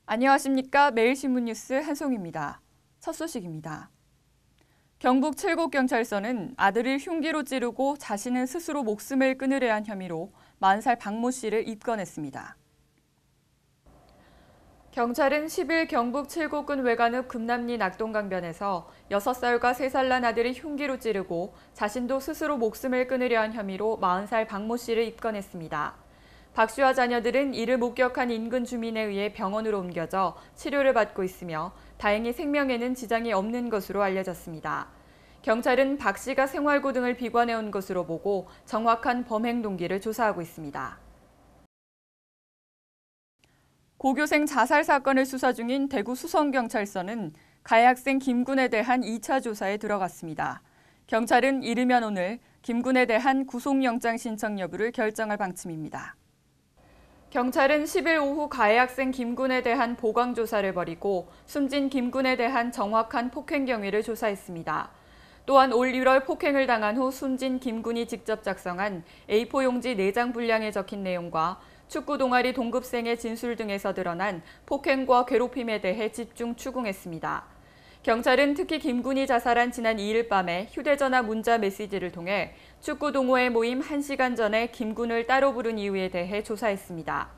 안녕하십니까. 매일신문 뉴스 한송입니다. 첫 소식입니다. 경북 칠곡경찰서는 아들을 흉기로 찌르고 자신은 스스로 목숨을 끊으려 한 혐의로 40살 박모 씨를 입건했습니다. 경찰은 10일 경북 칠곡군 외관읍 금남리 낙동강변에서 6살과 3살 난 아들을 흉기로 찌르고 자신도 스스로 목숨을 끊으려 한 혐의로 40살 박모 씨를 입건했습니다. 박 씨와 자녀들은 이를 목격한 인근 주민에 의해 병원으로 옮겨져 치료를 받고 있으며 다행히 생명에는 지장이 없는 것으로 알려졌습니다. 경찰은 박 씨가 생활고 등을 비관해온 것으로 보고 정확한 범행 동기를 조사하고 있습니다. 고교생 자살 사건을 수사 중인 대구 수성경찰서는 가해 학생 김군에 대한 2차 조사에 들어갔습니다. 경찰은 이르면 오늘 김군에 대한 구속영장 신청 여부를 결정할 방침입니다. 경찰은 10일 오후 가해 학생 김군에 대한 보강 조사를 벌이고 숨진 김군에 대한 정확한 폭행 경위를 조사했습니다. 또한 올 1월 폭행을 당한 후 숨진 김군이 직접 작성한 A4 용지 4장 분량에 적힌 내용과 축구 동아리 동급생의 진술 등에서 드러난 폭행과 괴롭힘에 대해 집중 추궁했습니다. 경찰은 특히 김군이 자살한 지난 2일 밤에 휴대전화 문자 메시지를 통해 축구 동호회 모임 1시간 전에 김군을 따로 부른 이유에 대해 조사했습니다.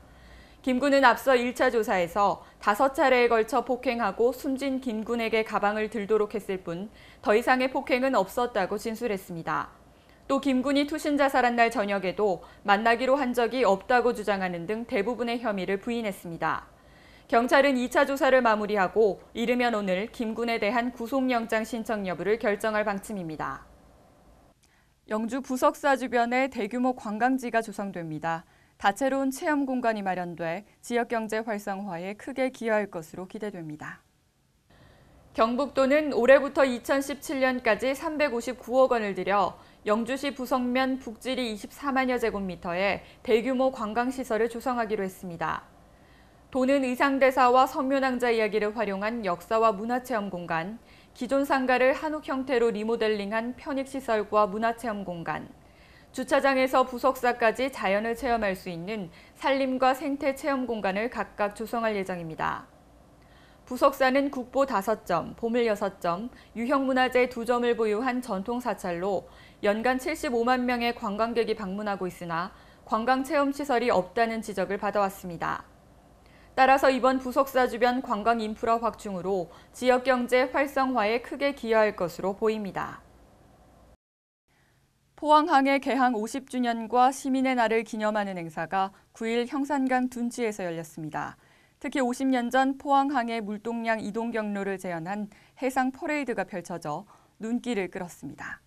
김군은 앞서 1차 조사에서 5차례에 걸쳐 폭행하고 숨진 김군에게 가방을 들도록 했을 뿐 더 이상의 폭행은 없었다고 진술했습니다. 또 김군이 투신 자살한 날 저녁에도 만나기로 한 적이 없다고 주장하는 등 대부분의 혐의를 부인했습니다. 경찰은 2차 조사를 마무리하고 이르면 오늘 김군에 대한 구속영장 신청 여부를 결정할 방침입니다. 영주 부석사 주변에 대규모 관광지가 조성됩니다. 다채로운 체험 공간이 마련돼 지역 경제 활성화에 크게 기여할 것으로 기대됩니다. 경북도는 올해부터 2017년까지 359억 원을 들여 영주시 부석면 북지리 24만여 제곱미터의 대규모 관광시설을 조성하기로 했습니다. 도는 의상대사와 성묘낭자 이야기를 활용한 역사와 문화체험 공간, 기존 상가를 한옥 형태로 리모델링한 편익시설과 문화체험 공간, 주차장에서 부석사까지 자연을 체험할 수 있는 산림과 생태 체험 공간을 각각 조성할 예정입니다. 부석사는 국보 5점, 보물 6점, 유형문화재 2점을 보유한 전통사찰로 연간 75만 명의 관광객이 방문하고 있으나 관광체험시설이 없다는 지적을 받아왔습니다. 따라서 이번 부석사 주변 관광 인프라 확충으로 지역 경제 활성화에 크게 기여할 것으로 보입니다. 포항항해 개항 50주년과 시민의 날을 기념하는 행사가 9일 형산강 둔치에서 열렸습니다. 특히 50년 전 포항항해 물동량 이동 경로를 재현한 해상 퍼레이드가 펼쳐져 눈길을 끌었습니다.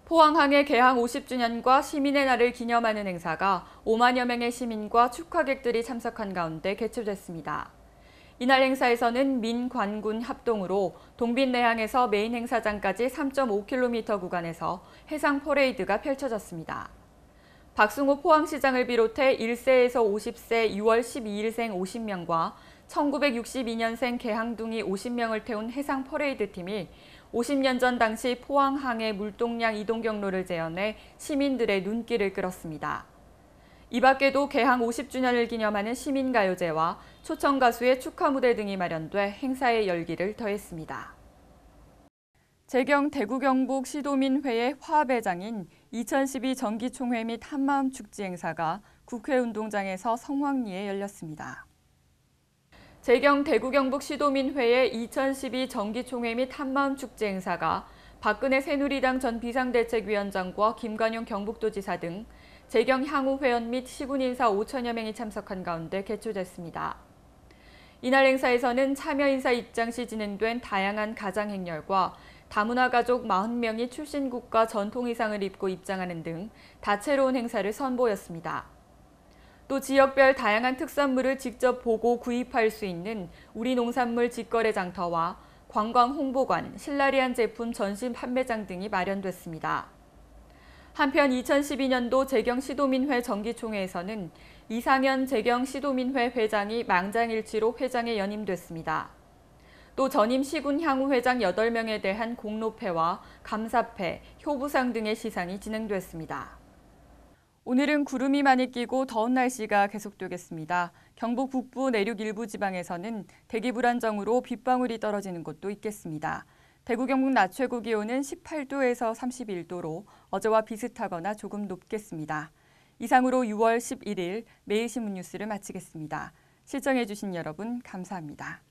포항항해 개항 50주년과 시민의 날을 기념하는 행사가 5만여 명의 시민과 축하객들이 참석한 가운데 개최됐습니다. 이날 행사에서는 민, 관, 군 합동으로 동빛내항에서 메인 행사장까지 3.5km 구간에서 해상 퍼레이드가 펼쳐졌습니다. 박승호 포항시장을 비롯해 1세에서 50세 6월 12일생 50명과 1962년생 개항둥이 50명을 태운 해상 퍼레이드 팀이 50년 전 당시 포항항해 물동량 이동 경로를 재현해 시민들의 눈길을 끌었습니다. 이 밖에도 개항 50주년을 기념하는 시민가요제와 초청가수의 축하 무대 등이 마련돼 행사의 열기를 더했습니다. 재경 대구 경북 시도민회의 화합회장인 2012 정기총회 및 한마음 축제 행사가 국회 운동장에서 성황리에 열렸습니다. 재경 대구 경북 시도민회의 2012 정기총회 및 한마음 축제 행사가 박근혜 새누리당 전 비상대책위원장과 김관용 경북도지사 등 재경 향후 회원 및 시군 인사 5천여 명이 참석한 가운데 개최됐습니다. 이날 행사에서는 참여 인사 입장 시 진행된 다양한 가장 행렬과 다문화 가족 40명이 출신국가 전통 의상을 입고 입장하는 등 다채로운 행사를 선보였습니다. 또 지역별 다양한 특산물을 직접 보고 구입할 수 있는 우리 농산물 직거래 장터와 관광 홍보관, 신라리안 제품 전시 판매장 등이 마련됐습니다. 한편 2012년도 재경 시도민회 정기총회에서는 이상현 재경 시도민회 회장이 망장일치로 회장에 연임됐습니다. 또 전임 시군 향후 회장 8명에 대한 공로패와 감사패, 효부상 등의 시상이 진행됐습니다. 오늘은 구름이 많이 끼고 더운 날씨가 계속되겠습니다. 경북 북부 내륙 일부 지방에서는 대기 불안정으로 빗방울이 떨어지는 곳도 있겠습니다. 대구 경북 낮 최고 기온은 18도에서 31도로 어제와 비슷하거나 조금 높겠습니다. 이상으로 6월 11일 매일신문 뉴스를 마치겠습니다. 시청해주신 여러분 감사합니다.